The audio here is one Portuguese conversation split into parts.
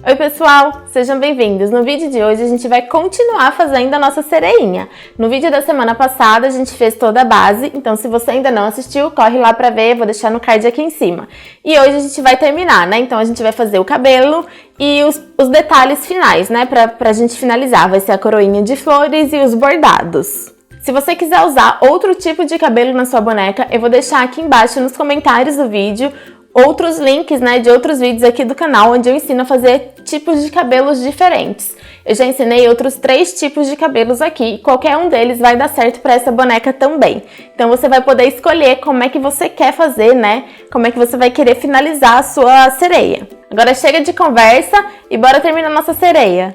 Oi pessoal, sejam bem-vindos! No vídeo de hoje a gente vai continuar fazendo a nossa sereinha. No vídeo da semana passada a gente fez toda a base, então se você ainda não assistiu, corre lá pra ver, vou deixar no card aqui em cima. E hoje a gente vai terminar, né? Então a gente vai fazer o cabelo e os detalhes finais, né? Pra gente finalizar, vai ser a coroinha de flores e os bordados. Se você quiser usar outro tipo de cabelo na sua boneca, eu vou deixar aqui embaixo nos comentários do vídeo outros links, né, de outros vídeos aqui do canal, onde eu ensino a fazer tipos de cabelos diferentes. Eu já ensinei outros 3 tipos de cabelos aqui, e qualquer um deles vai dar certo para essa boneca também. Então você vai poder escolher como é que você quer fazer, né, como é que você vai querer finalizar a sua sereia. Agora chega de conversa e bora terminar nossa sereia!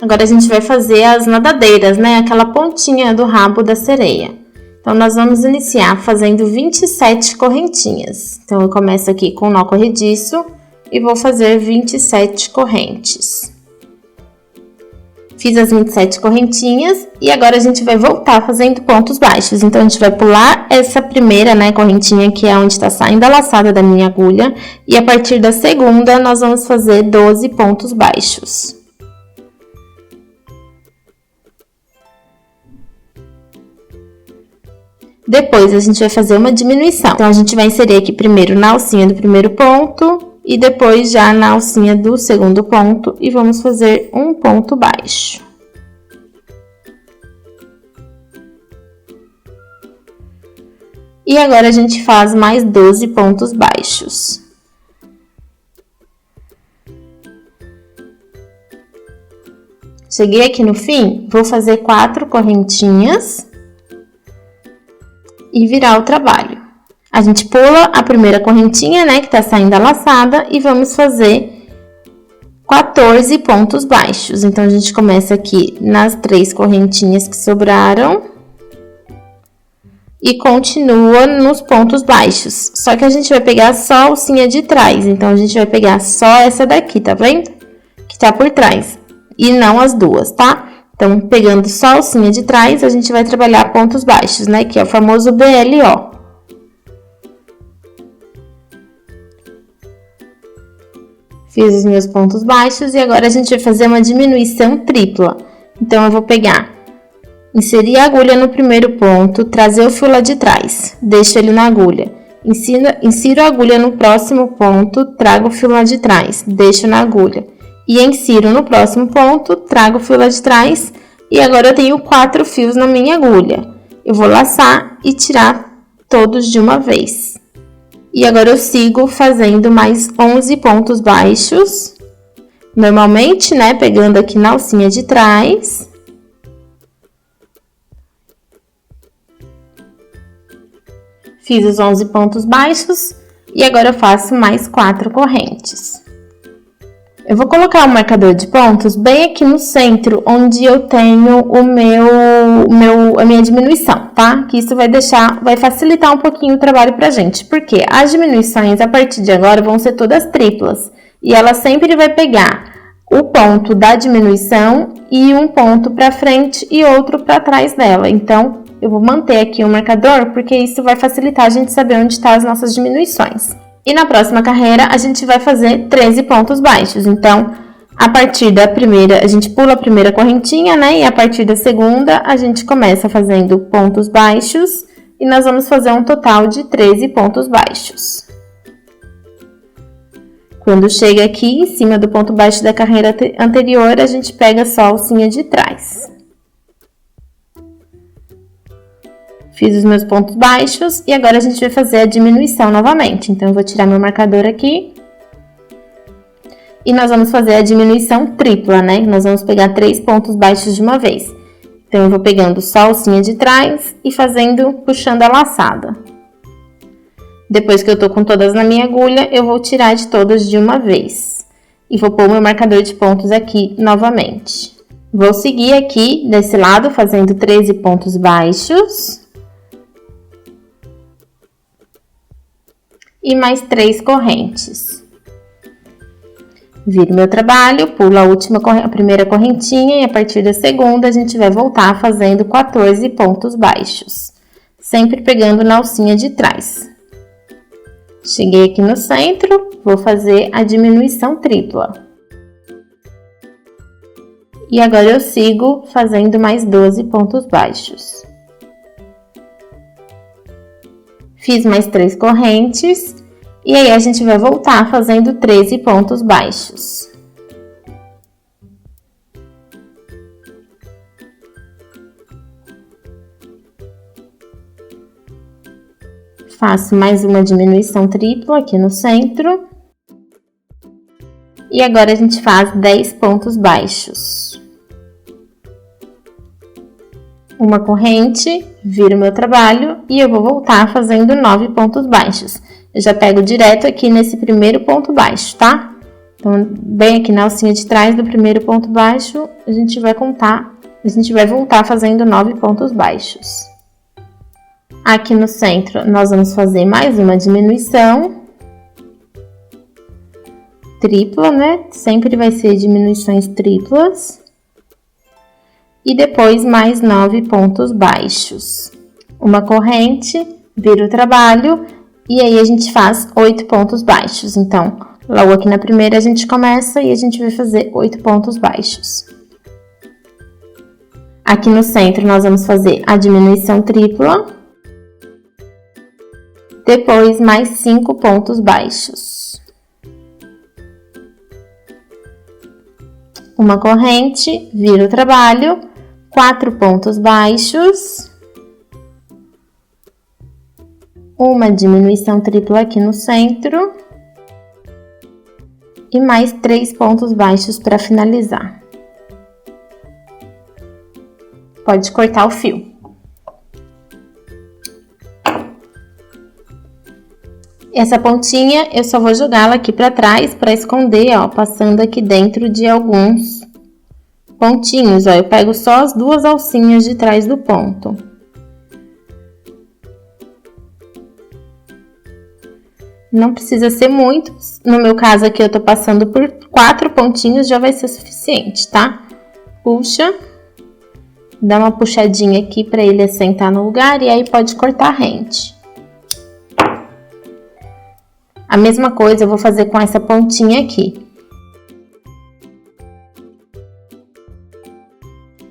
Agora a gente vai fazer as nadadeiras, né? Aquela pontinha do rabo da sereia. Então, nós vamos iniciar fazendo 27 correntinhas. Então, eu começo aqui com o nó corrediço e vou fazer 27 correntes. Fiz as 27 correntinhas e agora a gente vai voltar fazendo pontos baixos. Então, a gente vai pular essa primeira, né, correntinha, que é onde está saindo a laçada da minha agulha. E a partir da segunda, nós vamos fazer 12 pontos baixos. Depois, a gente vai fazer uma diminuição. Então, a gente vai inserir aqui primeiro na alcinha do primeiro ponto e depois já na alcinha do segundo ponto e vamos fazer um ponto baixo. E agora, a gente faz mais 12 pontos baixos. Cheguei aqui no fim, vou fazer 4 correntinhas e virar o trabalho. A gente pula a primeira correntinha, né, que tá saindo a laçada e vamos fazer 14 pontos baixos. Então, a gente começa aqui nas 3 correntinhas que sobraram e continua nos pontos baixos. Só que a gente vai pegar só a alcinha de trás, então a gente vai pegar só essa daqui, tá vendo? Que tá por trás, e não as duas, tá? Então, pegando só a alcinha de trás, a gente vai trabalhar pontos baixos, né? Que é o famoso BLO. Fiz os meus pontos baixos e agora a gente vai fazer uma diminuição tripla. Então, eu vou pegar, inserir a agulha no primeiro ponto, trazer o fio lá de trás, deixo ele na agulha. Insiro a agulha no próximo ponto, trago o fio lá de trás, deixo na agulha. E insiro no próximo ponto, trago o fio lá de trás e agora eu tenho 4 fios na minha agulha. Eu vou laçar e tirar todos de uma vez. E agora eu sigo fazendo mais 11 pontos baixos, normalmente, né, pegando aqui na alcinha de trás. Fiz os 11 pontos baixos e agora eu faço mais 4 correntes. Eu vou colocar o marcador de pontos bem aqui no centro, onde eu tenho a minha diminuição, tá? Que isso vai facilitar um pouquinho o trabalho pra gente. Porque as diminuições, a partir de agora, vão ser todas triplas. E ela sempre vai pegar o ponto da diminuição e um ponto pra frente e outro pra trás dela. Então, eu vou manter aqui o marcador, porque isso vai facilitar a gente saber onde estão as nossas diminuições. E na próxima carreira, a gente vai fazer 13 pontos baixos. Então, a partir da primeira, a gente pula a primeira correntinha, né? E a partir da segunda, a gente começa fazendo pontos baixos. E nós vamos fazer um total de 13 pontos baixos. Quando chega aqui, em cima do ponto baixo da carreira anterior, a gente pega só a alcinha de trás. Fiz os meus pontos baixos e agora a gente vai fazer a diminuição novamente. Então, eu vou tirar meu marcador aqui. E nós vamos fazer a diminuição tripla, né? Nós vamos pegar 3 pontos baixos de uma vez. Então, eu vou pegando só a alcinha de trás e puxando a laçada. Depois que eu tô com todas na minha agulha, eu vou tirar de todas de uma vez. E vou pôr o meu marcador de pontos aqui novamente. Vou seguir aqui desse lado, fazendo 13 pontos baixos. E mais 3 correntes. Viro meu trabalho, pulo a primeira correntinha e a partir da segunda a gente vai voltar fazendo 14 pontos baixos, sempre pegando na alcinha de trás. Cheguei aqui no centro, vou fazer a diminuição tripla. E agora eu sigo fazendo mais 12 pontos baixos. Fiz mais 3 correntes. E aí, a gente vai voltar fazendo 13 pontos baixos. Faço mais uma diminuição tripla aqui no centro. E agora, a gente faz 10 pontos baixos. Uma corrente, viro meu trabalho e eu vou voltar fazendo 9 pontos baixos. Eu já pego direto aqui nesse primeiro ponto baixo, tá? Então, bem aqui na alcinha de trás do primeiro ponto baixo, a gente vai voltar fazendo 9 pontos baixos. Aqui no centro, nós vamos fazer mais uma diminuição tripla, né? Sempre vai ser diminuições triplas. E depois mais 9 pontos baixos. Uma corrente, viro o trabalho. E aí, a gente faz 8 pontos baixos. Então, logo aqui na primeira, a gente começa e a gente vai fazer 8 pontos baixos. Aqui no centro, nós vamos fazer a diminuição tripla. Depois, mais 5 pontos baixos. Uma corrente, viro o trabalho, 4 pontos baixos. Uma diminuição tripla aqui no centro. E mais 3 pontos baixos para finalizar. Pode cortar o fio. Essa pontinha eu só vou jogá-la aqui para trás para esconder, ó, passando aqui dentro de alguns pontinhos, ó. Eu pego só as 2 alcinhas de trás do ponto. Não precisa ser muito, no meu caso aqui eu tô passando por 4 pontinhos, já vai ser suficiente, tá? Puxa, dá uma puxadinha aqui pra ele assentar no lugar e aí pode cortar rente. A mesma coisa eu vou fazer com essa pontinha aqui.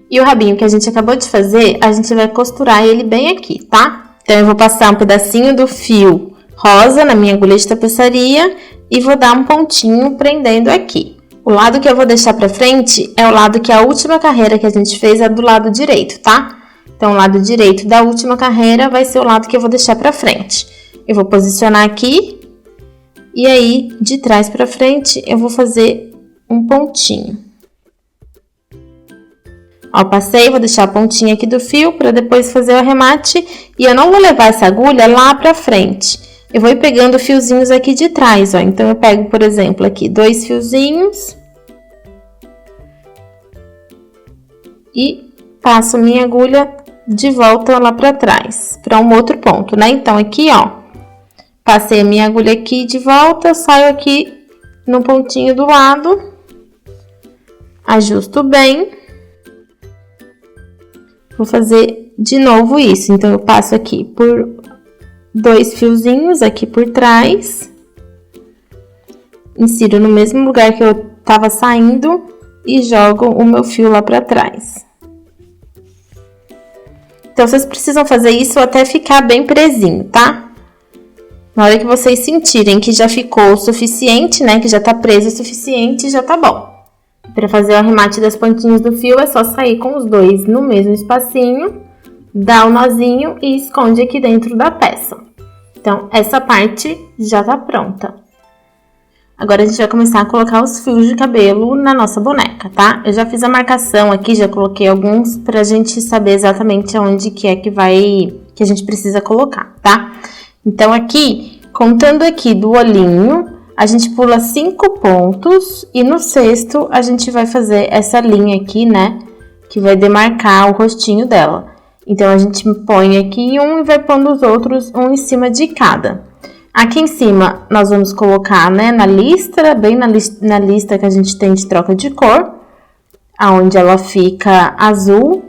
E o rabinho que a gente acabou de fazer, a gente vai costurar ele bem aqui, tá? Então, eu vou passar um pedacinho do fio rosa na minha agulha de tapeçaria e vou dar um pontinho prendendo aqui. O lado que eu vou deixar pra frente é o lado que a última carreira que a gente fez é do lado direito, tá? Então, o lado direito da última carreira vai ser o lado que eu vou deixar pra frente. Eu vou posicionar aqui e aí, de trás pra frente, eu vou fazer um pontinho. Ó, passei, vou deixar a pontinha aqui do fio pra depois fazer o arremate e eu não vou levar essa agulha lá pra frente. Eu vou ir pegando fiozinhos aqui de trás, ó. Então, eu pego, por exemplo, aqui 2 fiozinhos. E passo minha agulha de volta lá pra trás, pra um outro ponto, né? Então, aqui, ó, passei a minha agulha aqui de volta, saio aqui no pontinho do lado. Ajusto bem. Vou fazer de novo isso. Então, eu passo aqui por 2 fiozinhos aqui por trás, insiro no mesmo lugar que eu tava saindo e jogo o meu fio lá pra trás. Então, vocês precisam fazer isso até ficar bem presinho, tá? Na hora que vocês sentirem que já ficou o suficiente, né, que já tá preso o suficiente, já tá bom. Pra fazer o arremate das pontinhas do fio, é só sair com os 2 no mesmo espacinho, dá o nozinho e esconde aqui dentro da peça. Então, essa parte já tá pronta. Agora, a gente vai começar a colocar os fios de cabelo na nossa boneca, tá? Eu já fiz a marcação aqui, já coloquei alguns pra gente saber exatamente aonde que é que a gente precisa colocar, tá? Então, aqui, contando aqui do olhinho, a gente pula 5 pontos e no 6º a gente vai fazer essa linha aqui, né? Que vai demarcar o rostinho dela. Então, a gente põe aqui um e vai pondo os outros um em cima de cada. Aqui em cima, nós vamos colocar, né, na listra, bem na lista que a gente tem de troca de cor, aonde ela fica azul.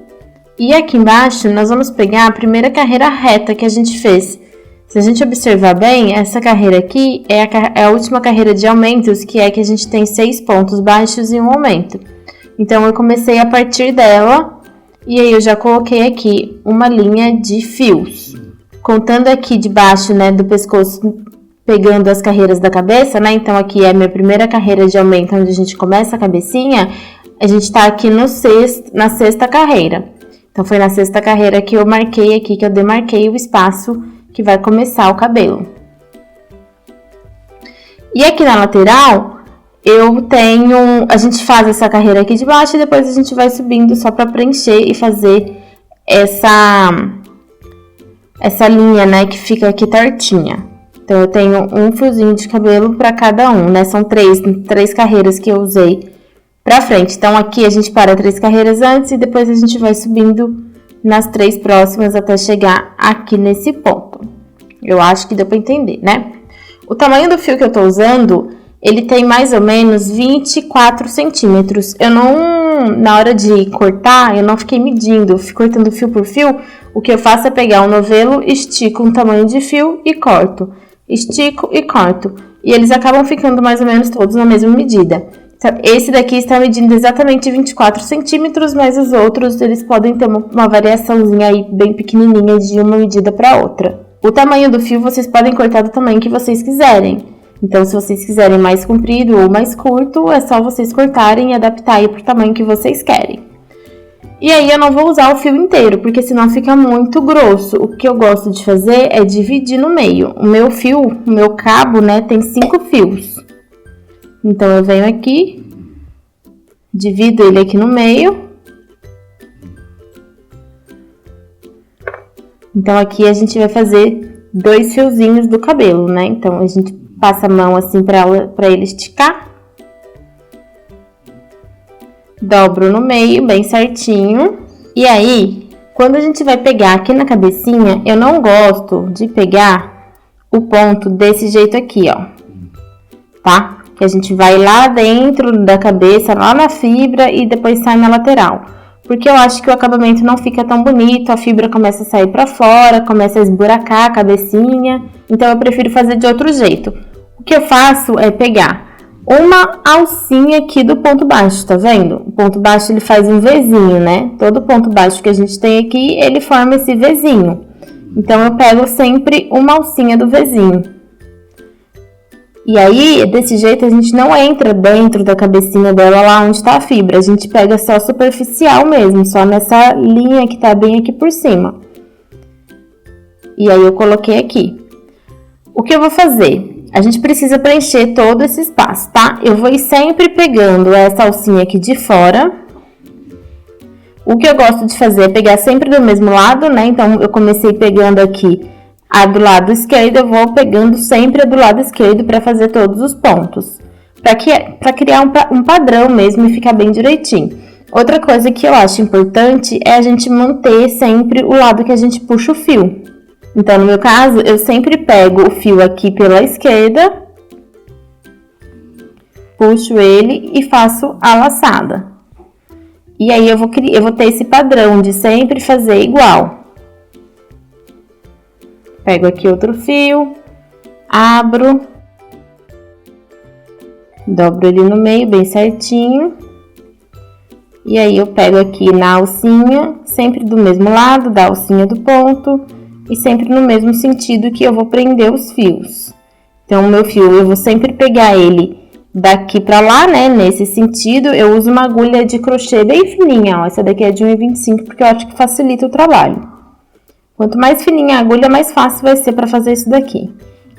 E aqui embaixo, nós vamos pegar a primeira carreira reta que a gente fez. Se a gente observar bem, essa carreira aqui é a última carreira de aumentos, que é que a gente tem 6 pontos baixos e um aumento. Então, eu comecei a partir dela, e aí eu já coloquei aqui uma linha de fios. Contando aqui de baixo, né, do pescoço, pegando as carreiras da cabeça, né? Então, aqui é a minha primeira carreira de aumento, onde a gente começa a cabecinha. A gente tá aqui na sexta carreira. Então, foi na sexta carreira que eu marquei aqui, que eu demarquei o espaço que vai começar o cabelo. E aqui na lateral, a gente faz essa carreira aqui de baixo e depois a gente vai subindo só para preencher e fazer essa linha, né, que fica aqui tortinha. Então, eu tenho um fiozinho de cabelo para cada um, né? São três carreiras que eu usei pra frente. Então, aqui a gente para 3 carreiras antes e depois a gente vai subindo nas 3 próximas até chegar aqui nesse ponto. Eu acho que deu pra entender, né? O tamanho do fio que eu tô usando, ele tem mais ou menos 24 centímetros. Na hora de cortar, eu não fiquei medindo, eu fui cortando fio por fio. O que eu faço é pegar um novelo, estico um tamanho de fio e corto. Estico e corto. E eles acabam ficando mais ou menos todos na mesma medida. Esse daqui está medindo exatamente 24 centímetros, mas os outros, eles podem ter uma variaçãozinha aí bem pequenininha de uma medida para outra. O tamanho do fio, vocês podem cortar do tamanho que vocês quiserem. Então, se vocês quiserem mais comprido ou mais curto, é só vocês cortarem e adaptar aí pro tamanho que vocês querem. E aí, eu não vou usar o fio inteiro, porque senão fica muito grosso. O que eu gosto de fazer é dividir no meio. O meu cabo, né, tem 5 fios. Então, eu venho aqui, divido ele aqui no meio. Então, aqui a gente vai fazer 2 fiozinhos do cabelo, né? Então, a gente passa a mão assim pra ele esticar. Dobro no meio, bem certinho. E aí, quando a gente vai pegar aqui na cabecinha, eu não gosto de pegar o ponto desse jeito aqui, ó. Tá? Que a gente vai lá dentro da cabeça, lá na fibra e depois sai na lateral. Porque eu acho que o acabamento não fica tão bonito, a fibra começa a sair pra fora, começa a esburacar a cabecinha. Então, eu prefiro fazer de outro jeito. O que eu faço é pegar uma alcinha aqui do ponto baixo, tá vendo? O ponto baixo, ele faz um Vzinho, né? Todo ponto baixo que a gente tem aqui, ele forma esse Vzinho. Então, eu pego sempre uma alcinha do Vzinho. E aí, desse jeito, a gente não entra dentro da cabecinha dela lá onde tá a fibra. A gente pega só superficial mesmo, só nessa linha que tá bem aqui por cima. E aí, eu coloquei aqui. O que eu vou fazer? A gente precisa preencher todo esse espaço, tá? Eu vou ir sempre pegando essa alcinha aqui de fora. O que eu gosto de fazer é pegar sempre do mesmo lado, né? Então, eu comecei pegando aqui a do lado esquerdo, eu vou pegando sempre a do lado esquerdo para fazer todos os pontos. Para criar um padrão mesmo e ficar bem direitinho. Outra coisa que eu acho importante é a gente manter sempre o lado que a gente puxa o fio. Então, no meu caso, eu sempre pego o fio aqui pela esquerda, puxo ele e faço a laçada. E aí, eu vou ter esse padrão de sempre fazer igual. Pego aqui outro fio, abro, dobro ele no meio bem certinho. E aí, eu pego aqui na alcinha, sempre do mesmo lado da alcinha do ponto. E sempre no mesmo sentido que eu vou prender os fios. Então, o meu fio, eu vou sempre pegar ele daqui pra lá, né? Nesse sentido, eu uso uma agulha de crochê bem fininha, ó. Essa daqui é de 1,25, porque eu acho que facilita o trabalho. Quanto mais fininha a agulha, mais fácil vai ser pra fazer isso daqui.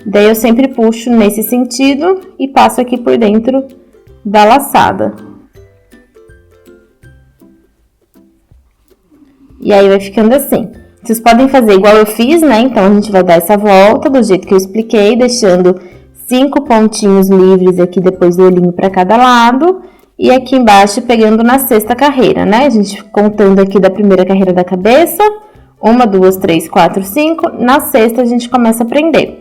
Daí, eu sempre puxo nesse sentido e passo aqui por dentro da laçada. E aí, vai ficando assim. Vocês podem fazer igual eu fiz, né? Então, a gente vai dar essa volta do jeito que eu expliquei, deixando 5 pontinhos livres aqui depois do olhinho para cada lado. E aqui embaixo, pegando na sexta carreira, né? A gente contando aqui da primeira carreira da cabeça. 1, 2, 3, 4, 5. Na sexta, a gente começa a prender.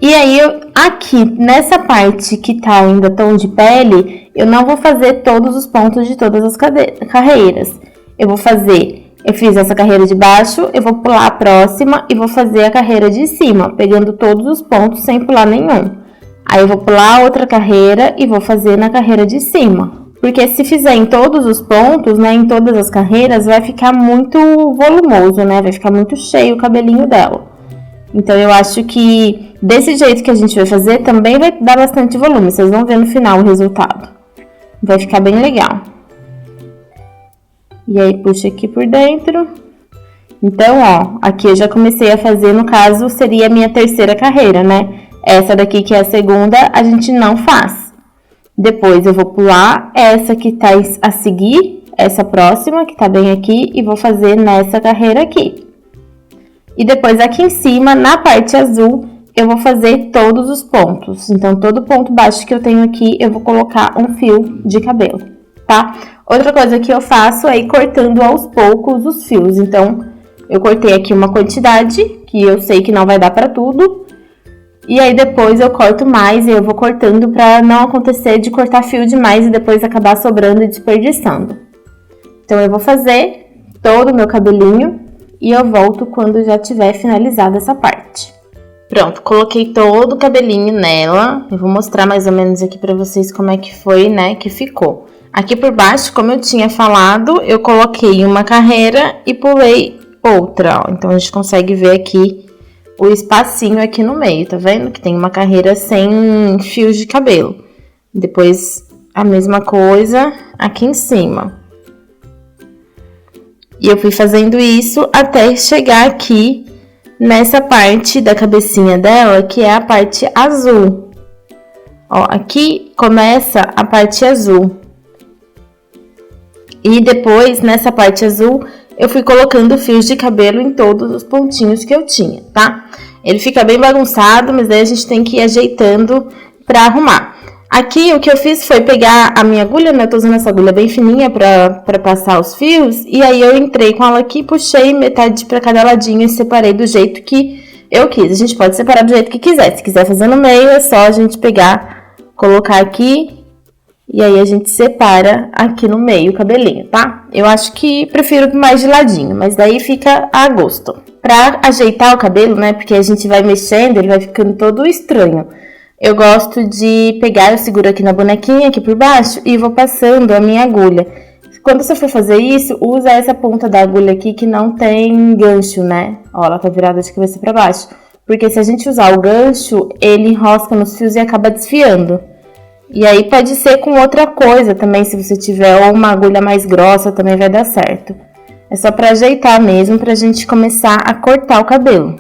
E aí, aqui, nessa parte que tá ainda tom de pele, eu não vou fazer todos os pontos de todas as carreiras. Eu fiz essa carreira de baixo, eu vou pular a próxima e vou fazer a carreira de cima, pegando todos os pontos sem pular nenhum. Aí eu vou pular outra carreira e vou fazer na carreira de cima. Porque se fizer em todos os pontos, né, em todas as carreiras, vai ficar muito volumoso, né? Vai ficar muito cheio o cabelinho dela. Então, eu acho que desse jeito que a gente vai fazer, também vai dar bastante volume. Vocês vão ver no final o resultado. Vai ficar bem legal. E aí, puxa aqui por dentro. Então, ó, aqui eu já comecei a fazer, no caso, seria a minha terceira carreira, né? Essa daqui, que é a segunda, a gente não faz. Depois, eu vou pular essa que tá a seguir, essa próxima, que tá bem aqui, e vou fazer nessa carreira aqui. E depois, aqui em cima, na parte azul, eu vou fazer todos os pontos. Então, todo ponto baixo que eu tenho aqui, eu vou colocar um fio de cabelo, tá? Outra coisa que eu faço é ir cortando aos poucos os fios. Então, eu cortei aqui uma quantidade, que eu sei que não vai dar pra tudo. E aí, depois eu corto mais e eu vou cortando pra não acontecer de cortar fio demais e depois acabar sobrando e desperdiçando. Então, eu vou fazer todo o meu cabelinho e eu volto quando já tiver finalizado essa parte. Pronto, coloquei todo o cabelinho nela. Eu vou mostrar mais ou menos aqui pra vocês como é que foi, né, que ficou. Aqui por baixo, como eu tinha falado, eu coloquei uma carreira e pulei outra, ó. Então, a gente consegue ver aqui o espacinho aqui no meio, tá vendo? Que tem uma carreira sem fios de cabelo. Depois, a mesma coisa aqui em cima. E eu fui fazendo isso até chegar aqui nessa parte da cabecinha dela, que é a parte azul. Ó, aqui começa a parte azul. E depois, nessa parte azul, eu fui colocando fios de cabelo em todos os pontinhos que eu tinha, tá? Ele fica bem bagunçado, mas daí a gente tem que ir ajeitando pra arrumar. Aqui, o que eu fiz foi pegar a minha agulha, né? Eu tô usando essa agulha bem fininha pra passar os fios. E aí, eu entrei com ela aqui, puxei metade pra cada ladinho e separei do jeito que eu quis. A gente pode separar do jeito que quiser. Se quiser fazer no meio, é só a gente pegar, colocar aqui. E aí, a gente separa aqui no meio o cabelinho, tá? Eu acho que prefiro mais de ladinho, mas daí fica a gosto. Pra ajeitar o cabelo, né? Porque a gente vai mexendo, ele vai ficando todo estranho. Eu gosto de pegar, eu seguro aqui na bonequinha, aqui por baixo, e vou passando a minha agulha. Quando você for fazer isso, usa essa ponta da agulha aqui que não tem gancho, né? Ó, ela tá virada de cabeça pra baixo. Porque se a gente usar o gancho, ele enrosca nos fios e acaba desfiando. E aí pode ser com outra coisa também, se você tiver ou uma agulha mais grossa, também vai dar certo. É só pra ajeitar mesmo, pra gente começar a cortar o cabelo.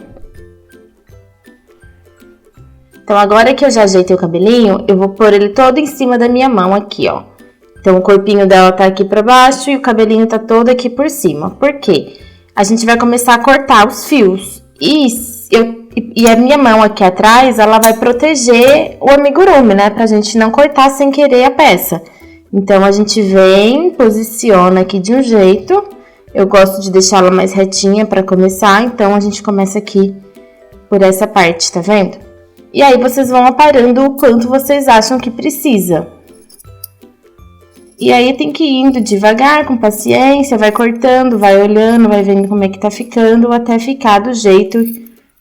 Então, agora que eu já ajeitei o cabelinho, eu vou pôr ele todo em cima da minha mão aqui, ó. Então, o corpinho dela tá aqui pra baixo e o cabelinho tá todo aqui por cima. Por quê? A gente vai começar a cortar os fios. E a minha mão aqui atrás, ela vai proteger o amigurumi, né? Pra gente não cortar sem querer a peça. Então, a gente vem, posiciona aqui de um jeito. Eu gosto de deixar ela mais retinha pra começar. Então, a gente começa aqui por essa parte, tá vendo? E aí, vocês vão aparando o quanto vocês acham que precisa. E aí, tem que ir indo devagar, com paciência, vai cortando, vai olhando, vai vendo como é que tá ficando, até ficar do jeito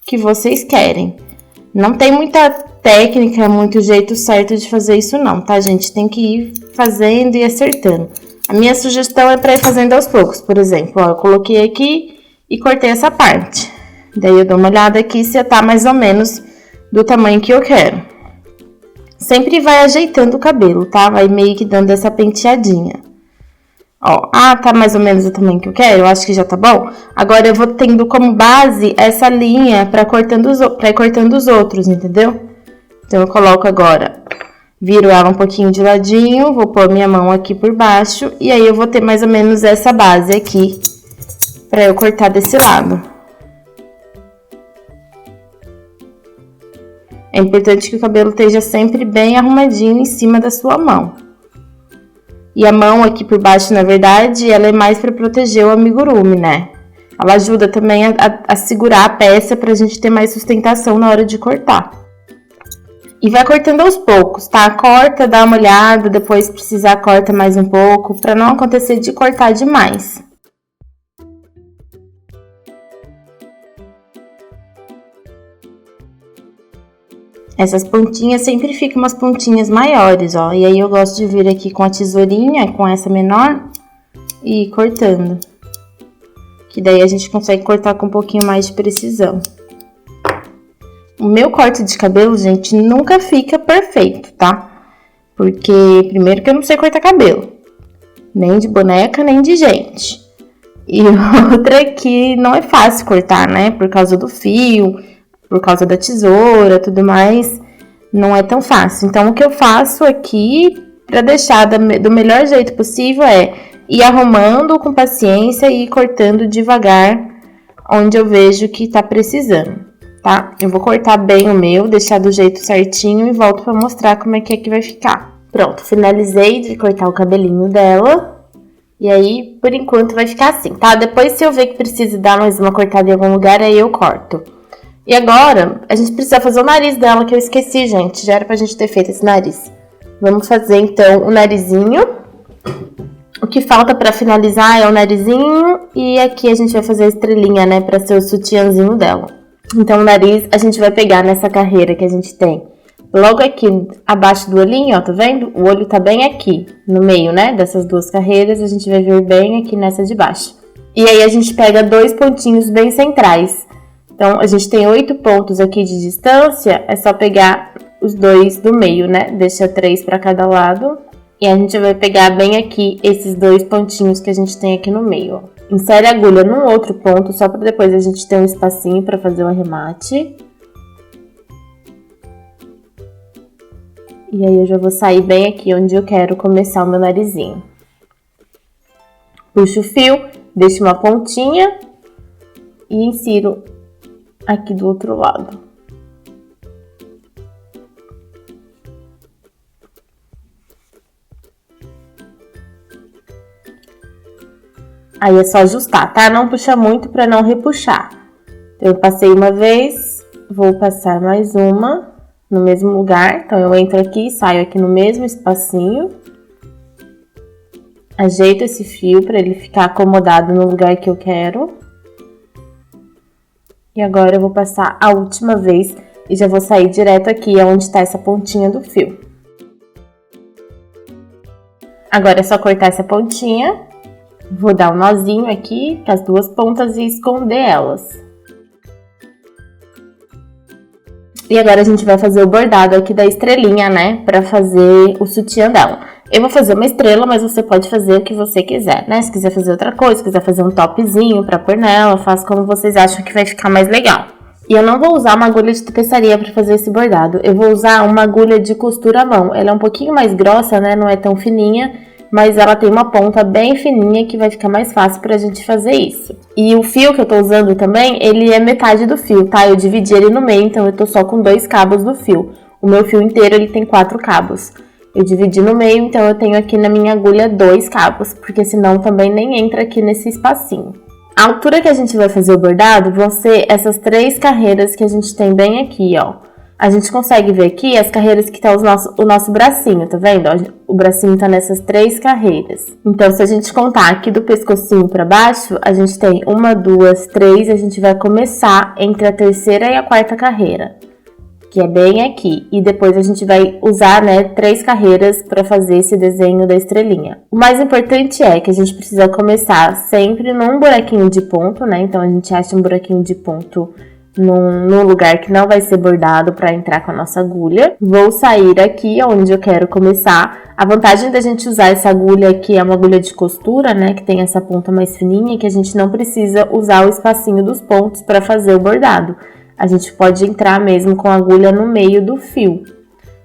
que vocês querem. Não tem muita técnica, muito jeito certo de fazer isso não, tá, gente? Tem que ir fazendo e acertando. A minha sugestão é pra ir fazendo aos poucos, por exemplo. Ó, eu coloquei aqui e cortei essa parte. Daí, eu dou uma olhada aqui se tá mais ou menos do tamanho que eu quero. Sempre vai ajeitando o cabelo, tá? Vai meio que dando essa penteadinha. Ó, tá mais ou menos o tamanho que eu quero? Eu acho que já tá bom. Agora, eu vou tendo como base essa linha pra ir cortando os outros, entendeu? Então, eu coloco agora, viro ela um pouquinho de ladinho, vou pôr minha mão aqui por baixo. E aí, eu vou ter mais ou menos essa base aqui pra eu cortar desse lado. É importante que o cabelo esteja sempre bem arrumadinho em cima da sua mão. E a mão aqui por baixo, na verdade, ela é mais para proteger o amigurumi, né? Ela ajuda também a segurar a peça pra gente ter mais sustentação na hora de cortar. E vai cortando aos poucos, tá? Corta, dá uma olhada, depois se precisar corta mais um pouco, pra não acontecer de cortar demais. Essas pontinhas sempre ficam umas pontinhas maiores, ó. E aí eu gosto de vir aqui com a tesourinha, com essa menor, e ir cortando. Que daí a gente consegue cortar com um pouquinho mais de precisão. O meu corte de cabelo, gente, nunca fica perfeito, tá? Porque, primeiro que eu não sei cortar cabelo. Nem de boneca, nem de gente. E outra que não é fácil cortar, né? Por causa do fio, por causa da tesoura, tudo mais. Não é tão fácil. Então, o que eu faço aqui, pra deixar do melhor jeito possível, é ir arrumando com paciência e ir cortando devagar onde eu vejo que tá precisando. Tá? Eu vou cortar bem o meu, deixar do jeito certinho e volto pra mostrar como é que vai ficar. Pronto, finalizei de cortar o cabelinho dela. E aí, por enquanto, vai ficar assim, tá? Depois, se eu ver que precisa dar mais uma cortada em algum lugar, aí eu corto. E agora, a gente precisa fazer o nariz dela, que eu esqueci, gente. Já era pra gente ter feito esse nariz. Vamos fazer, então, o narizinho. O que falta pra finalizar é o narizinho. E aqui a gente vai fazer a estrelinha, né? Pra ser o sutiãzinho dela. Então, o nariz a gente vai pegar nessa carreira que a gente tem logo aqui abaixo do olhinho, ó, tá vendo? O olho tá bem aqui, no meio, né, dessas duas carreiras, a gente vai vir bem aqui nessa de baixo. E aí, a gente pega 2 pontinhos bem centrais. Então, a gente tem 8 pontos aqui de distância, é só pegar os 2 do meio, né? Deixa 3 pra cada lado. E a gente vai pegar bem aqui esses 2 pontinhos que a gente tem aqui no meio, ó. Insere a agulha num outro ponto, só para depois a gente ter um espacinho para fazer o arremate. E aí eu já vou sair bem aqui onde eu quero começar o meu narizinho. Puxo o fio, deixo uma pontinha e insiro aqui do outro lado. Aí é só ajustar, tá? Não puxa muito para não repuxar. Então, eu passei uma vez, vou passar mais uma no mesmo lugar. Então, eu entro aqui, saio aqui no mesmo espacinho. Ajeito esse fio para ele ficar acomodado no lugar que eu quero. E agora eu vou passar a última vez e já vou sair direto aqui onde está essa pontinha do fio. Agora é só cortar essa pontinha. Vou dar um nozinho aqui com as 2 pontas e esconder elas. E agora a gente vai fazer o bordado aqui da estrelinha, né? Pra fazer o sutiã dela. Eu vou fazer uma estrela, mas você pode fazer o que você quiser, né? Se quiser fazer outra coisa, se quiser fazer um topzinho pra pôr nela, faz como vocês acham que vai ficar mais legal. E eu não vou usar uma agulha de tapeçaria pra fazer esse bordado. Eu vou usar uma agulha de costura à mão. Ela é um pouquinho mais grossa, né? Não é tão fininha. Mas ela tem uma ponta bem fininha que vai ficar mais fácil pra gente fazer isso. E o fio que eu tô usando também, ele é metade do fio, tá? Eu dividi ele no meio, então eu tô só com 2 cabos do fio. O meu fio inteiro, ele tem 4 cabos. Eu dividi no meio, então eu tenho aqui na minha agulha 2 cabos, porque senão também nem entra aqui nesse espacinho. A altura que a gente vai fazer o bordado vão ser essas 3 carreiras que a gente tem bem aqui, ó. A gente consegue ver aqui as carreiras que tá o nosso bracinho, tá vendo? O bracinho tá nessas 3 carreiras. Então, se a gente contar aqui do pescocinho pra baixo, a gente tem 1, 2, 3, a gente vai começar entre a 3ª e a 4ª carreira, que é bem aqui. E depois a gente vai usar, né, 3 carreiras pra fazer esse desenho da estrelinha. O mais importante é que a gente precisa começar sempre num buraquinho de ponto, né? Então, a gente acha um buraquinho de ponto num lugar que não vai ser bordado para entrar com a nossa agulha. Vou sair aqui onde eu quero começar. A vantagem da gente usar essa agulha aqui é uma agulha de costura, né, que tem essa ponta mais fininha, que a gente não precisa usar o espacinho dos pontos para fazer o bordado. A gente pode entrar mesmo com a agulha no meio do fio.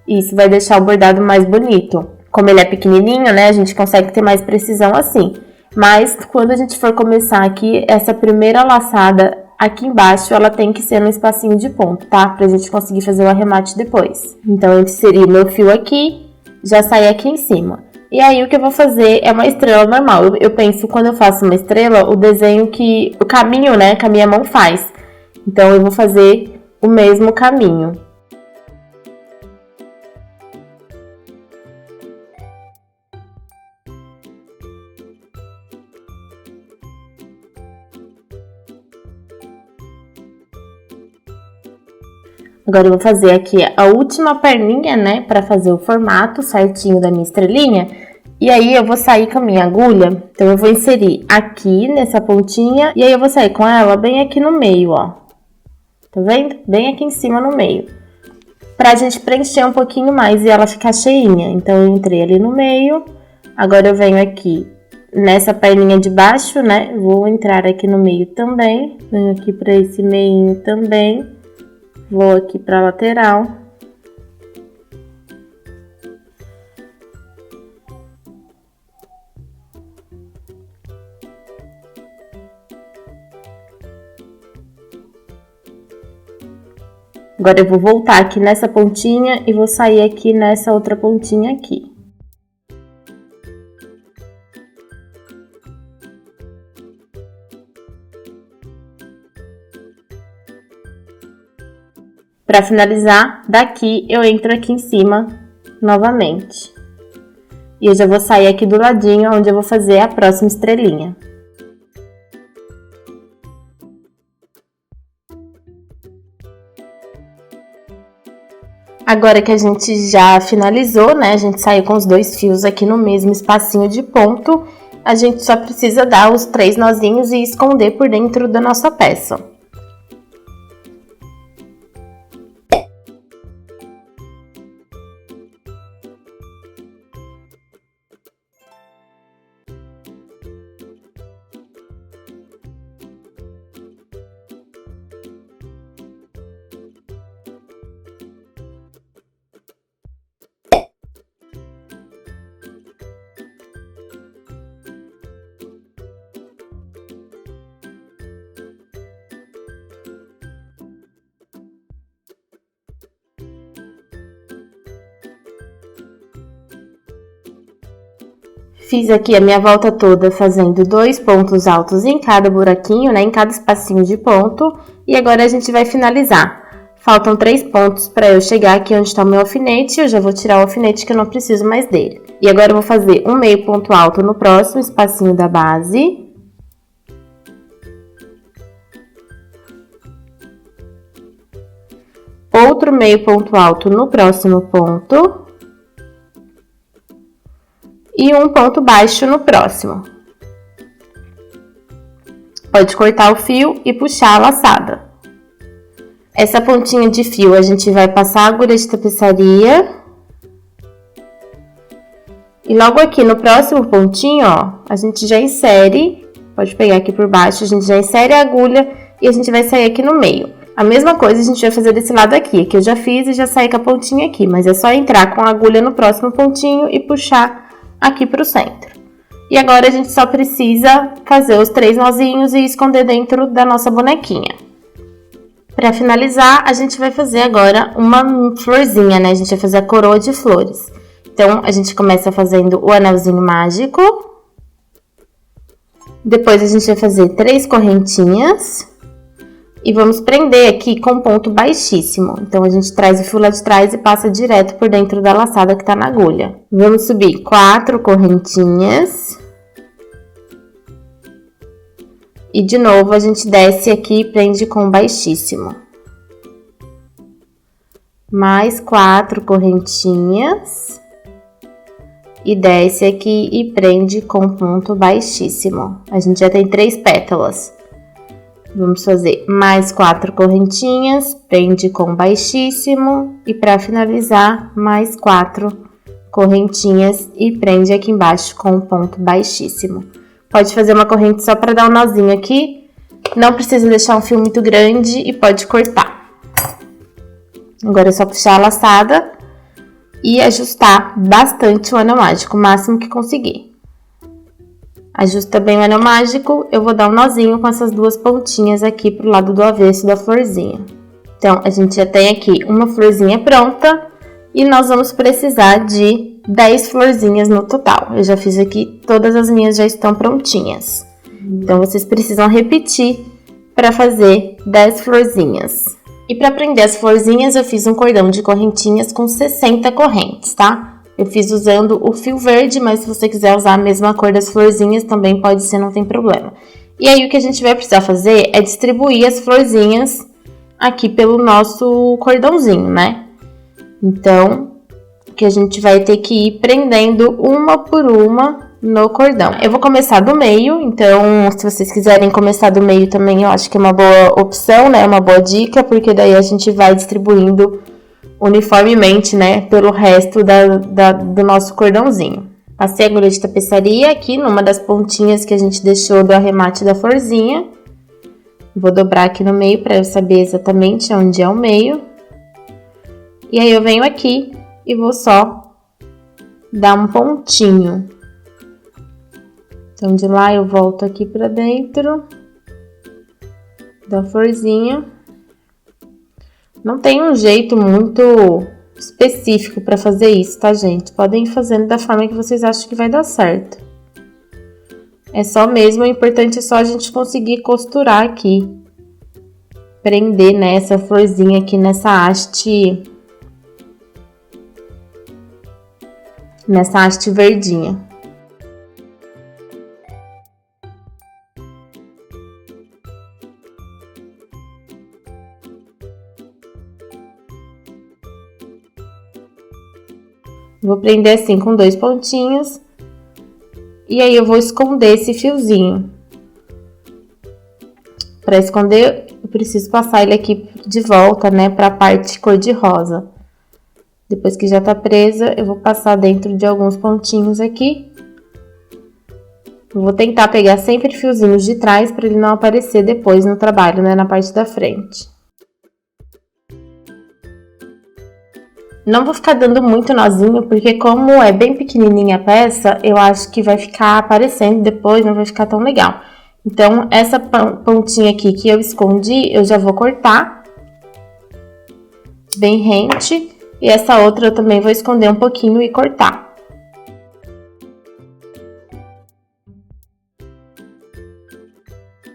Isso vai deixar o bordado mais bonito. Como ele é pequenininho, né, a gente consegue ter mais precisão assim. Mas quando a gente for começar aqui, essa primeira laçada aqui embaixo, ela tem que ser no espacinho de ponto, tá? Pra gente conseguir fazer o arremate depois. Então, eu inseri o meu fio aqui, já saí aqui em cima. E aí, o que eu vou fazer é uma estrela normal. Eu penso, quando eu faço uma estrela, o desenho o caminho, né, que a minha mão faz. Então, eu vou fazer o mesmo caminho. Agora eu vou fazer aqui a última perninha, né, para fazer o formato certinho da minha estrelinha. E aí eu vou sair com a minha agulha, então eu vou inserir aqui nessa pontinha e aí eu vou sair com ela bem aqui no meio, ó. Tá vendo? Bem aqui em cima no meio. Pra gente preencher um pouquinho mais e ela ficar cheinha. Então eu entrei ali no meio, agora eu venho aqui nessa perninha de baixo, né? Vou entrar aqui no meio também, venho aqui pra esse meinho também, vou aqui pra lateral. Agora eu vou voltar aqui nessa pontinha e vou sair aqui nessa outra pontinha aqui. Para finalizar, daqui eu entro aqui em cima novamente. E eu já vou sair aqui do ladinho onde eu vou fazer a próxima estrelinha. Agora que a gente já finalizou, né, a gente saiu com os 2 fios aqui no mesmo espacinho de ponto, a gente só precisa dar os 3 nozinhos e esconder por dentro da nossa peça. Fiz aqui a minha volta toda fazendo 2 pontos altos em cada buraquinho, né, em cada espacinho de ponto. E agora a gente vai finalizar. Faltam 3 pontos para eu chegar aqui onde está o meu alfinete. Eu já vou tirar o alfinete que eu não preciso mais dele. E agora eu vou fazer um meio ponto alto no próximo espacinho da base. Outro meio ponto alto no próximo ponto. E um ponto baixo no próximo. Pode cortar o fio e puxar a laçada. Essa pontinha de fio a gente vai passar a agulha de tapeçaria. E logo aqui no próximo pontinho, ó, a gente já insere, pode pegar aqui por baixo, a gente já insere a agulha e a gente vai sair aqui no meio. A mesma coisa a gente vai fazer desse lado aqui, que eu já fiz e já saí com a pontinha aqui, mas é só entrar com a agulha no próximo pontinho e puxar aqui para o centro. E agora a gente só precisa fazer os 3 nozinhos e esconder dentro da nossa bonequinha. Para finalizar, a gente vai fazer agora uma florzinha, né? A gente vai fazer a coroa de flores. Então, a gente começa fazendo o anelzinho mágico. Depois a gente vai fazer 3 correntinhas. E vamos prender aqui com ponto baixíssimo. Então, a gente traz o fio lá de trás e passa direto por dentro da laçada que tá na agulha. Vamos subir 4 correntinhas. E, de novo, a gente desce aqui e prende com baixíssimo. Mais 4 correntinhas. E desce aqui e prende com ponto baixíssimo. A gente já tem 3 pétalas. Vamos fazer mais 4 correntinhas, prende com baixíssimo e para finalizar, mais 4 correntinhas e prende aqui embaixo com ponto baixíssimo. Pode fazer uma corrente só para dar um nozinho aqui, não precisa deixar um fio muito grande e pode cortar. Agora é só puxar a laçada e ajustar bastante o anel mágico, o máximo que conseguir. Ajusta bem o anel mágico, eu vou dar um nozinho com essas 2 pontinhas aqui pro lado do avesso da florzinha. Então, a gente já tem aqui uma florzinha pronta e nós vamos precisar de 10 florzinhas no total. Eu já fiz aqui, todas as minhas já estão prontinhas. Então, vocês precisam repetir para fazer 10 florzinhas. E para prender as florzinhas, eu fiz um cordão de correntinhas com 60 correntes, tá? Eu fiz usando o fio verde, mas se você quiser usar a mesma cor das florzinhas, também pode ser, não tem problema. E aí, o que a gente vai precisar fazer é distribuir as florzinhas aqui pelo nosso cordãozinho, né? Então, que a gente vai ter que ir prendendo uma por uma no cordão. Eu vou começar do meio, então se vocês quiserem começar do meio também, eu acho que é uma boa opção, né? Uma boa dica, porque daí a gente vai distribuindo uniformemente, né? Pelo resto do nosso cordãozinho. Passei a agulha de tapeçaria aqui numa das pontinhas que a gente deixou do arremate da florzinha. Vou dobrar aqui no meio para eu saber exatamente onde é o meio. E aí eu venho aqui e vou só dar um pontinho. Então, de lá eu volto aqui pra dentro da florzinha. Não tem um jeito muito específico pra fazer isso, tá, gente? Podem ir fazendo da forma que vocês acham que vai dar certo. É só mesmo, o importante é só a gente conseguir costurar aqui. Prender, né, essa florzinha aqui nessa haste verdinha. Vou prender assim com 2 pontinhos. E aí eu vou esconder esse fiozinho. Para esconder, eu preciso passar ele aqui de volta, né, para a parte cor-de-rosa. Depois que já tá presa, eu vou passar dentro de alguns pontinhos aqui. Eu vou tentar pegar sempre fiozinhos de trás para ele não aparecer depois no trabalho, né, na parte da frente. Não vou ficar dando muito nozinho, porque como é bem pequenininha a peça, eu acho que vai ficar aparecendo depois, não vai ficar tão legal. Então, essa pontinha aqui que eu escondi, eu já vou cortar bem rente. E essa outra eu também vou esconder um pouquinho e cortar.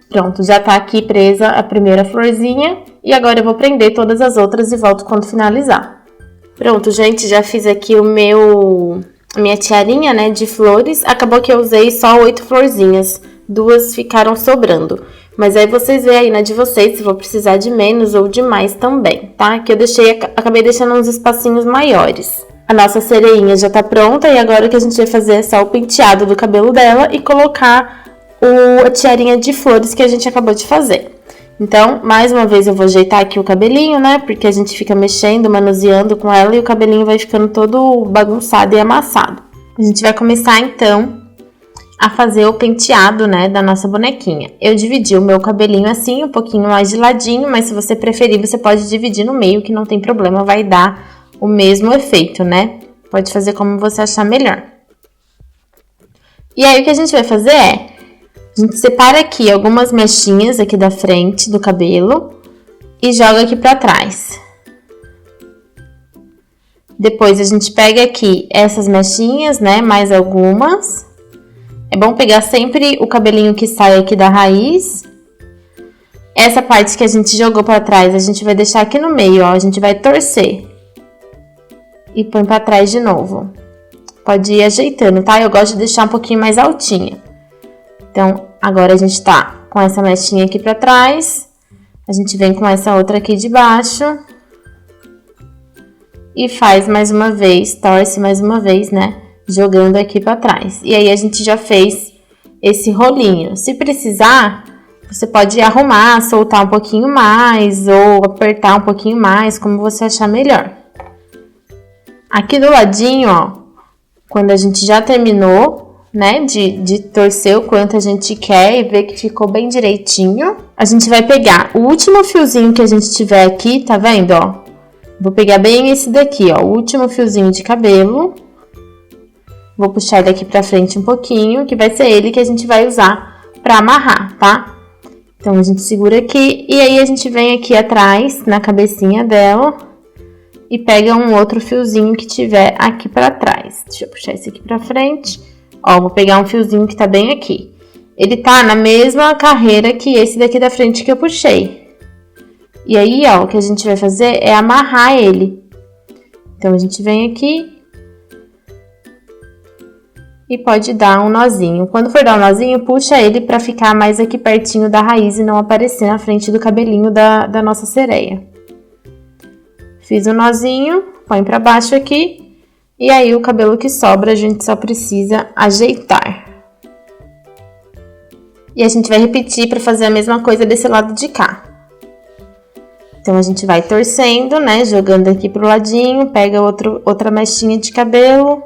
Pronto, já tá aqui presa a primeira florzinha. E agora eu vou prender todas as outras e volto quando finalizar. Pronto, gente, já fiz aqui a minha tiarinha, né, de flores. Acabou que eu usei só 8 florzinhas. 2 ficaram sobrando. Mas aí vocês veem aí na de vocês se vou precisar de menos ou de mais também, tá? Que eu acabei deixando uns espacinhos maiores. A nossa cereinha já tá pronta e agora o que a gente vai fazer é só o penteado do cabelo dela e colocar a tiarinha de flores que a gente acabou de fazer. Então, mais uma vez eu vou ajeitar aqui o cabelinho, né? Porque a gente fica mexendo, manuseando com ela e o cabelinho vai ficando todo bagunçado e amassado. A gente vai começar então a fazer o penteado, né, da nossa bonequinha. Eu dividi o meu cabelinho assim, um pouquinho mais de ladinho, mas se você preferir, você pode dividir no meio, que não tem problema, vai dar o mesmo efeito, né? Pode fazer como você achar melhor. E aí, o que a gente vai fazer é, a gente separa aqui algumas mechinhas aqui da frente do cabelo e joga aqui pra trás. Depois, a gente pega aqui essas mechinhas, né, mais algumas. É bom pegar sempre o cabelinho que sai aqui da raiz. Essa parte que a gente jogou pra trás, a gente vai deixar aqui no meio, ó. A gente vai torcer. E põe pra trás de novo. Pode ir ajeitando, tá? Eu gosto de deixar um pouquinho mais altinha. Então, agora a gente tá com essa mechinha aqui pra trás. A gente vem com essa outra aqui de baixo. E faz mais uma vez, torce mais uma vez, né? Jogando aqui pra trás. E aí, a gente já fez esse rolinho. Se precisar, você pode arrumar, soltar um pouquinho mais ou apertar um pouquinho mais, como você achar melhor. Aqui do ladinho, ó, quando a gente já terminou, né, de torcer o quanto a gente quer e ver que ficou bem direitinho, a gente vai pegar o último fiozinho que a gente tiver aqui, tá vendo, ó? Vou pegar bem esse daqui, ó, o último fiozinho de cabelo. Vou puxar ele aqui pra frente um pouquinho, que vai ser ele que a gente vai usar pra amarrar, tá? Então, a gente segura aqui e aí a gente vem aqui atrás, na cabecinha dela, e pega um outro fiozinho que tiver aqui pra trás. Deixa eu puxar esse aqui pra frente. Ó, vou pegar um fiozinho que tá bem aqui. Ele tá na mesma carreira que esse daqui da frente que eu puxei. E aí, ó, o que a gente vai fazer é amarrar ele. Então, a gente vem aqui e pode dar um nozinho. Quando for dar um nozinho, puxa ele para ficar mais aqui pertinho da raiz e não aparecer na frente do cabelinho da nossa sereia. Fiz um nozinho, põe para baixo aqui, e aí o cabelo que sobra a gente só precisa ajeitar. E a gente vai repetir para fazer a mesma coisa desse lado de cá. Então, a gente vai torcendo, né? Jogando aqui pro ladinho, pega outra mechinha de cabelo.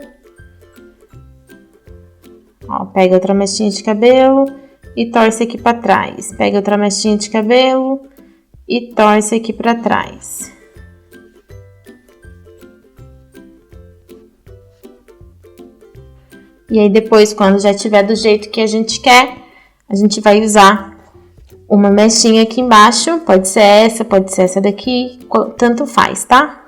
Ó, pega outra mechinha de cabelo e torce aqui para trás. Pega outra mechinha de cabelo e torce aqui para trás. E aí, depois, quando já tiver do jeito que a gente quer, a gente vai usar uma mechinha aqui embaixo. Pode ser essa daqui, tanto faz, tá?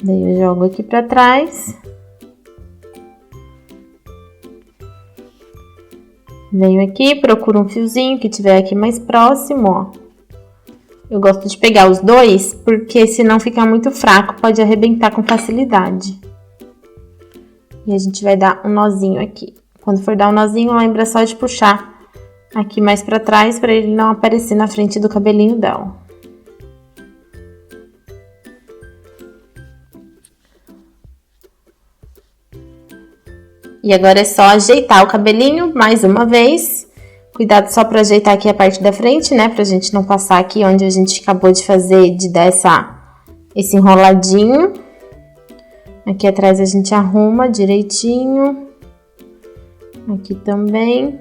Daí eu jogo aqui pra trás. Venho aqui, procuro um fiozinho que tiver aqui mais próximo, ó. Eu gosto de pegar os dois, porque se não ficar muito fraco, pode arrebentar com facilidade. E a gente vai dar um nozinho aqui. Quando for dar um nozinho, lembra só de puxar aqui mais pra trás, pra ele não aparecer na frente do cabelinho dela. E agora é só ajeitar o cabelinho mais uma vez. Cuidado só para ajeitar aqui a parte da frente, né? Pra gente não passar aqui onde a gente acabou de fazer, de dar esse enroladinho. Aqui atrás a gente arruma direitinho. Aqui também.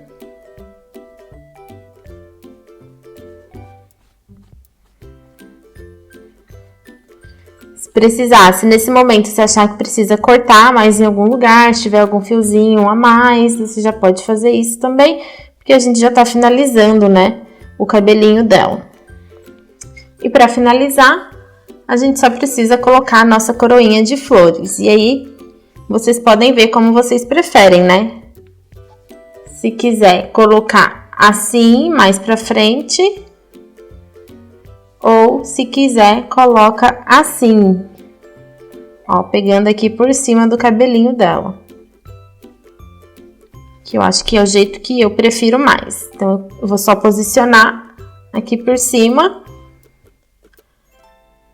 Se precisar, se nesse momento você achar que precisa cortar mais em algum lugar, se tiver algum fiozinho a mais, você já pode fazer isso também. Porque a gente já tá finalizando, né, o cabelinho dela. E para finalizar, a gente só precisa colocar a nossa coroinha de flores. E aí, vocês podem ver como vocês preferem, né? Se quiser colocar assim, mais pra frente. Ou, se quiser, coloca assim. Ó, pegando aqui por cima do cabelinho dela. Que eu acho que é o jeito que eu prefiro mais. Então, eu vou só posicionar aqui por cima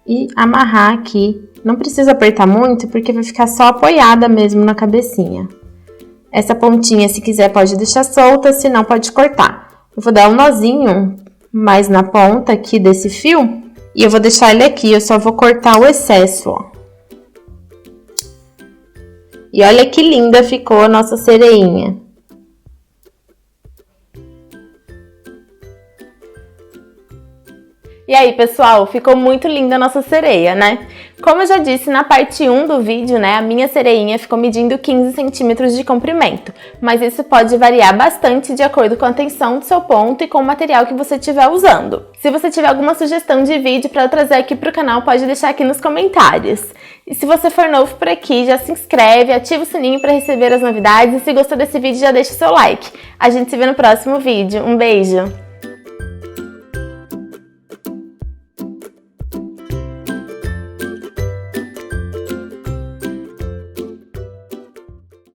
e amarrar aqui. Não precisa apertar muito, porque vai ficar só apoiada mesmo na cabecinha. Essa pontinha, se quiser, pode deixar solta, se não, pode cortar. Eu vou dar um nozinho mais na ponta aqui desse fio e eu vou deixar ele aqui. Eu só vou cortar o excesso, ó. E olha que linda ficou a nossa sereinha. E aí, pessoal, ficou muito linda a nossa sereia, né? Como eu já disse na parte 1 do vídeo, né, a minha sereinha ficou medindo 15 centímetros de comprimento, mas isso pode variar bastante de acordo com a tensão do seu ponto e com o material que você estiver usando. Se você tiver alguma sugestão de vídeo para eu trazer aqui pro canal, pode deixar aqui nos comentários. E se você for novo por aqui, já se inscreve, ativa o sininho para receber as novidades e se gostou desse vídeo, já deixa o seu like. A gente se vê no próximo vídeo. Um beijo!